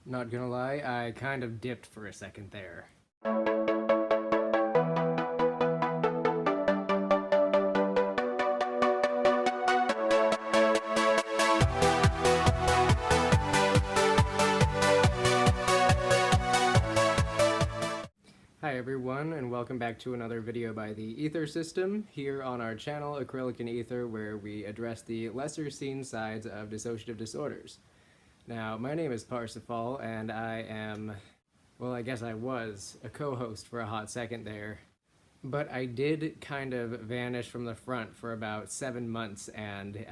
Not gonna lie, I kind of dipped for a second there. Hi everyone, and welcome back to another video by the Aether system, here on our channel Acrylic and Aether, where we address the lesser seen sides of dissociative disorders. Now, my name is Parsifal, and I am, well, I guess I was a co-host for a hot second there. But I did kind of vanish from the front for about 7 months, and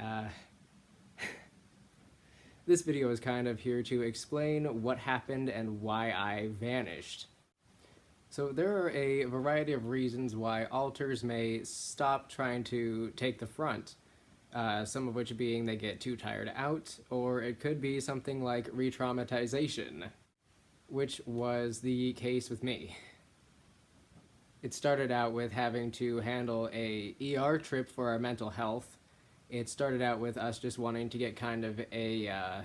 this video is kind of here to explain what happened and why I vanished. So there are a variety of reasons why alters may stop trying to take the front. Some of which being they get too tired out, or it could be something like re-traumatization, which was the case with me. It started out with having to handle a ER trip for our mental health. It started out with us just wanting to get kind of a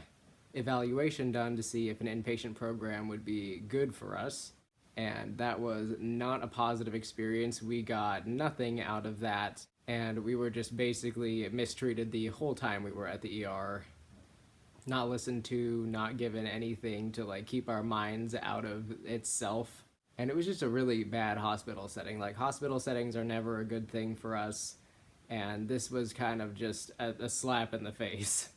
evaluation done to see if an inpatient program would be good for us, and that was not a positive experience. We got nothing out of that. And we were just basically mistreated the whole time we were at the ER. Not listened to, not given anything to like keep our minds out of itself. And it was just a really bad hospital setting. Like, hospital settings are never a good thing for us. And this was kind of just a slap in the face.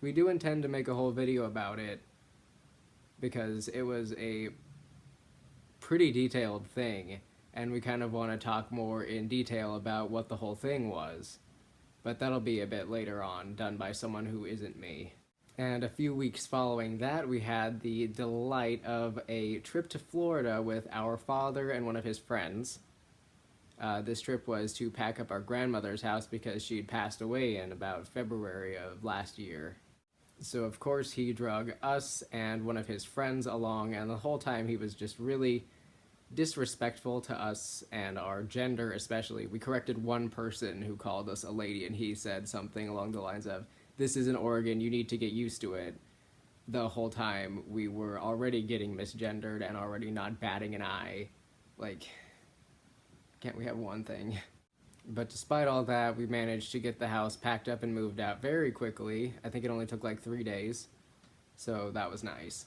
We do intend to make a whole video about it, because it was a pretty detailed thing. And we kind of want to talk more in detail about what the whole thing was. But that'll be a bit later on, done by someone who isn't me. And a few weeks following that, we had the delight of a trip to Florida with our father and one of his friends. This trip was to pack up our grandmother's house because she'd passed away in about February of last year. So of course he drug us and one of his friends along, and the whole time he was just really disrespectful to us and our gender especially. We corrected one person who called us a lady, and he said something along the lines of, "This is an organ, you need to get used to it." The whole time we were already getting misgendered and already not batting an eye. Like, can't we have one thing? But despite all that, we managed to get the house packed up and moved out very quickly. I think it only took like 3 days, so that was nice.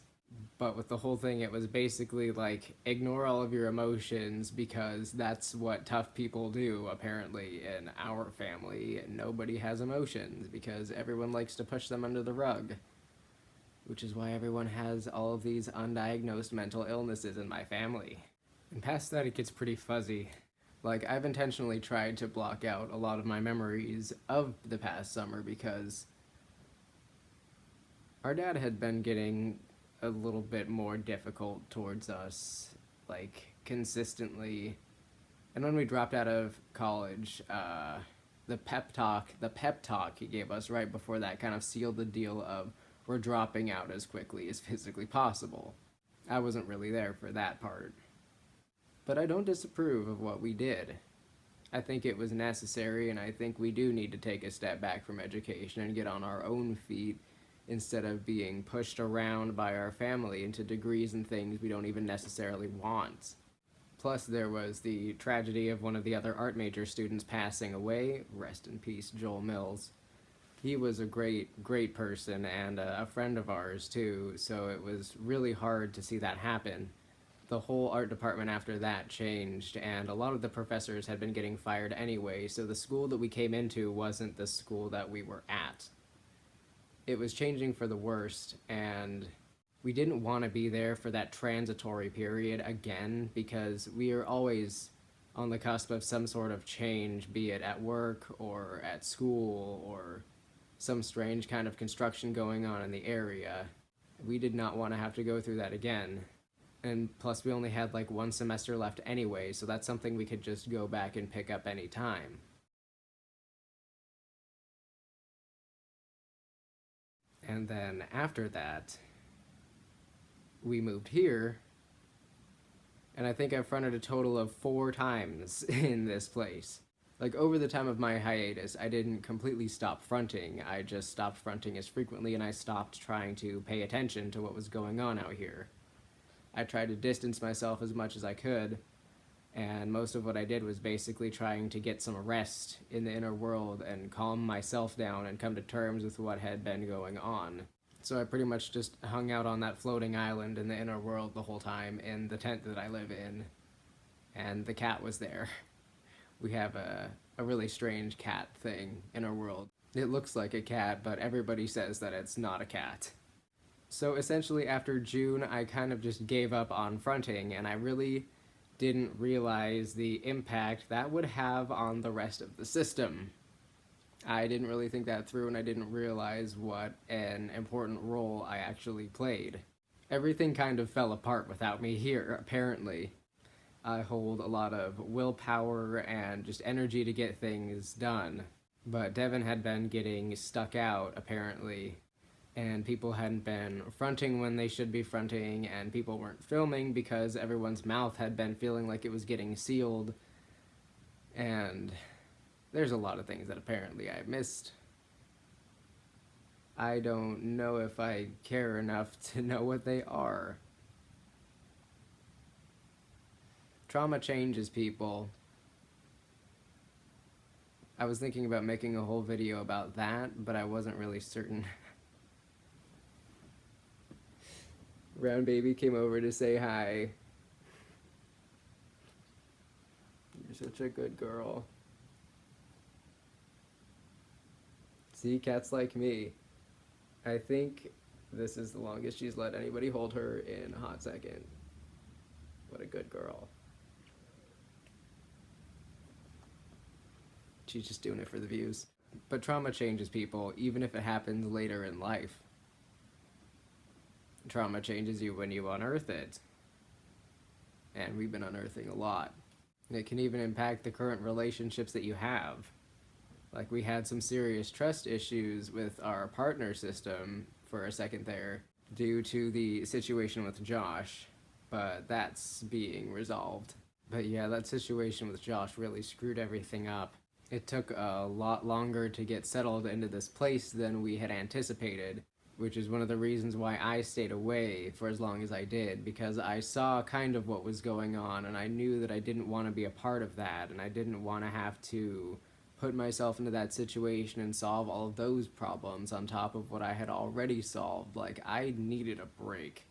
But with the whole thing, it was basically like, ignore all of your emotions, because that's what tough people do, apparently, in our family. Nobody has emotions, because everyone likes to push them under the rug. Which is why everyone has all of these undiagnosed mental illnesses in my family. And past that, it gets pretty fuzzy. Like, I've intentionally tried to block out a lot of my memories of the past summer, because our dad had been getting a little bit more difficult towards us, like, consistently. And when we dropped out of college, the pep talk he gave us right before that kind of sealed the deal of, we're dropping out as quickly as physically possible. I wasn't really there for that part. But I don't disapprove of what we did. I think it was necessary, and I think we do need to take a step back from education and get on our own feet, instead of being pushed around by our family into degrees and things we don't even necessarily want. Plus, there was the tragedy of one of the other art major students passing away. Rest in peace, Joel Mills. He was a great person, and a friend of ours too, so it was really hard to see that happen. The whole art department after that changed, and a lot of the professors had been getting fired anyway, so the school that we came into wasn't the school that we were at. It was changing for the worst, and we didn't want to be there for that transitory period again, because we are always on the cusp of some sort of change, be it at work or at school or some strange kind of construction going on in the area. We did not want to have to go through that again. And plus, we only had like 1 semester left anyway, so that's something we could just go back and pick up any time. And then after that, we moved here, and I think I've fronted a total of 4 times in this place. Like, over the time of my hiatus, I didn't completely stop fronting. I just stopped fronting as frequently, and I stopped trying to pay attention to what was going on out here. I tried to distance myself as much as I could, and most of what I did was basically trying to get some rest in the inner world and calm myself down and come to terms with what had been going on. So I pretty much just hung out on that floating island in the inner world the whole time in the tent that I live in, and the cat was there. We have a really strange cat thing in our world. It looks like a cat, but everybody says that it's not a cat. So essentially, after June, I kind of just gave up on fronting, and I really didn't realize the impact that would have on the rest of the system. I didn't really think that through, and I didn't realize what an important role I actually played. Everything kind of fell apart without me here, apparently. I hold a lot of willpower and just energy to get things done. But Devin had been getting stuck out, apparently, and people hadn't been fronting when they should be fronting, and people weren't filming because everyone's mouth had been feeling like it was getting sealed. And there's a lot of things that apparently I missed. I don't know if I care enough to know what they are. Trauma changes people. I was thinking about making a whole video about that, but I wasn't really certain. Round Baby came over to say hi. You're such a good girl. See, cats like me. I think this is the longest she's let anybody hold her in a hot second. What a good girl. She's just doing it for the views. But trauma changes people, even if it happens later in life. Trauma changes you when you unearth it. And we've been unearthing a lot. It can even impact the current relationships that you have. Like, we had some serious trust issues with our partner system for a second there due to the situation with Josh, but that's being resolved. But yeah, that situation with Josh really screwed everything up. It took a lot longer to get settled into this place than we had anticipated, which is one of the reasons why I stayed away for as long as I did, because I saw kind of what was going on, and I knew that I didn't want to be a part of that, and I didn't want to have to put myself into that situation and solve all of those problems on top of what I had already solved. Like, I needed a break.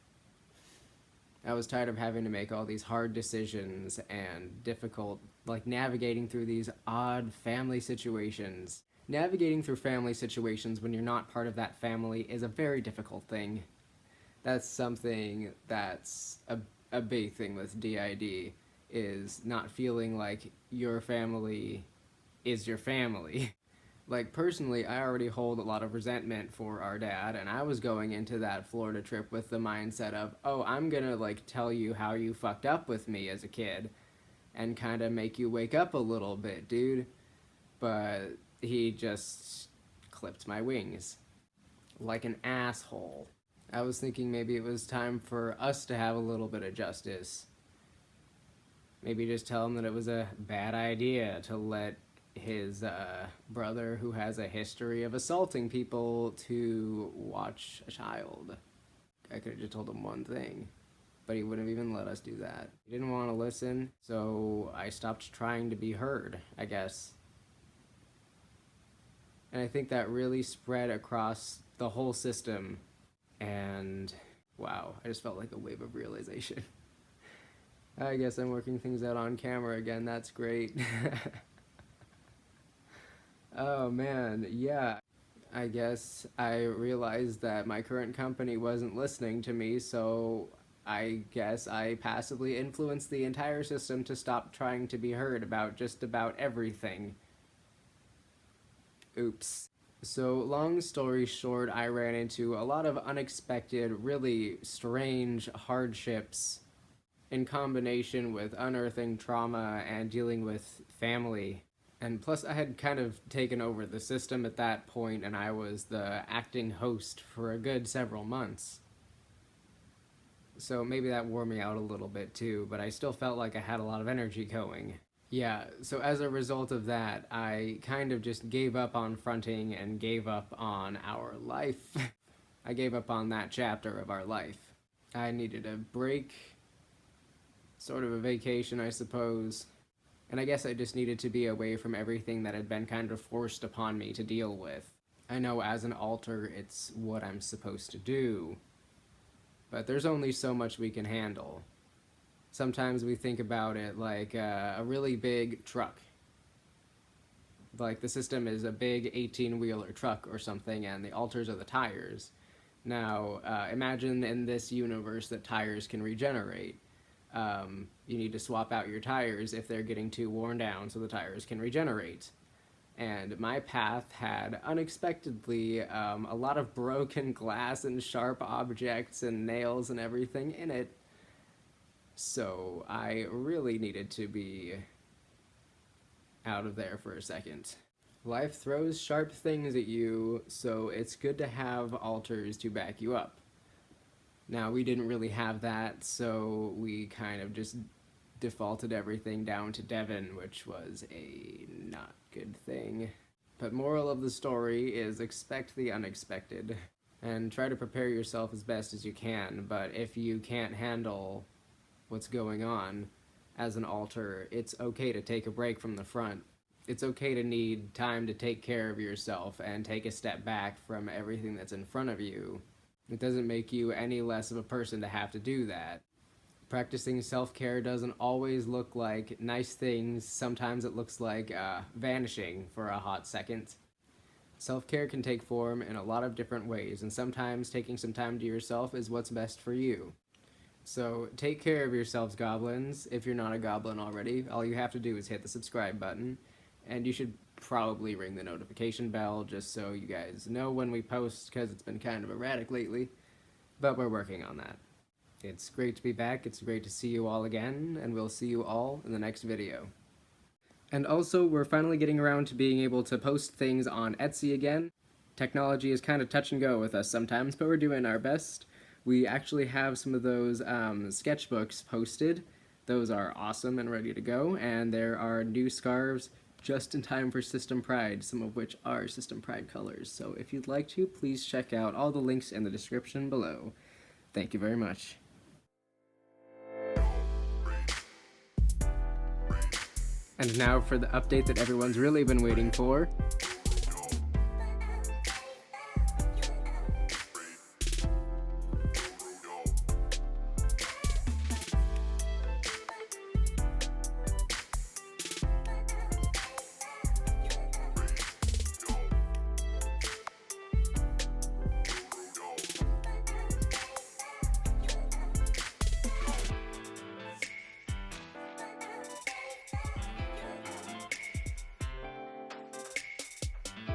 I was tired of having to make all these hard decisions and difficult, like, navigating through these odd family situations. Navigating through family situations when you're not part of that family is a very difficult thing. That's something that's a big thing with d.i.d, is not feeling like your family is your family. Like, personally, I already hold a lot of resentment for our dad, and I was going into that Florida trip with the mindset of, oh, I'm gonna, like, tell you how you fucked up with me as a kid, and kind of make you wake up a little bit, dude. But he just clipped my wings. Like an asshole. I was thinking maybe it was time for us to have a little bit of justice. Maybe just tell him that it was a bad idea to let his brother, who has a history of assaulting people, to watch a child. I could have just told him one thing, but he wouldn't have even let us do that. He didn't want to listen, so I stopped trying to be heard, I guess. And I think that really spread across the whole system, and wow, I just felt like a wave of realization. I guess I'm working things out on camera again, that's great. Oh man, yeah. I guess I realized that my current company wasn't listening to me, so I guess I passively influenced the entire system to stop trying to be heard about just about everything. Oops. So, long story short, I ran into a lot of unexpected, really strange hardships in combination with unearthing trauma and dealing with family. And plus, I had kind of taken over the system at that point, and I was the acting host for a good several months. So maybe that wore me out a little bit too, but I still felt like I had a lot of energy going. Yeah, so as a result of that, I kind of just gave up on fronting and gave up on our life. I gave up on that chapter of our life. I needed a break, sort of a vacation, I suppose. And I guess I just needed to be away from everything that had been kind of forced upon me to deal with. I know as an alter, it's what I'm supposed to do, but there's only so much we can handle. Sometimes we think about it like a really big truck. Like the system is a big 18-wheeler truck or something, and the alters are the tires. Now, imagine in this universe that tires can regenerate. You need to swap out your tires if they're getting too worn down so the tires can regenerate. And my path had unexpectedly a lot of broken glass and sharp objects and nails and everything in it. So I really needed to be out of there for a second. Life throws sharp things at you, so it's good to have alters to back you up. Now, we didn't really have that, so we kind of just defaulted everything down to Devon, which was a not good thing. But moral of the story is expect the unexpected, and try to prepare yourself as best as you can, but if you can't handle what's going on as an alter, it's okay to take a break from the front. It's okay to need time to take care of yourself and take a step back from everything that's in front of you. It doesn't make you any less of a person to have to do that. Practicing self-care doesn't always look like nice things. Sometimes it looks like vanishing for a hot second. Self-care can take form in a lot of different ways, and sometimes taking some time to yourself is what's best for you. So take care of yourselves, goblins. If you're not a goblin already, all you have to do is hit the subscribe button, and you should probably ring the notification bell just so you guys know when we post, because it's been kind of erratic lately, but we're working on that. It's great to be back, it's great to see you all again, and we'll see you all in the next video. And also, we're finally getting around to being able to post things on Etsy again. Technology is kind of touch and go with us sometimes, but we're doing our best. We actually have some of those sketchbooks posted. Those are awesome and ready to go, and there are new scarves just in time for System Pride, some of which are System Pride colors. So if you'd like to, please check out all the links in the description below. Thank you very much. And now for the update that everyone's really been waiting for.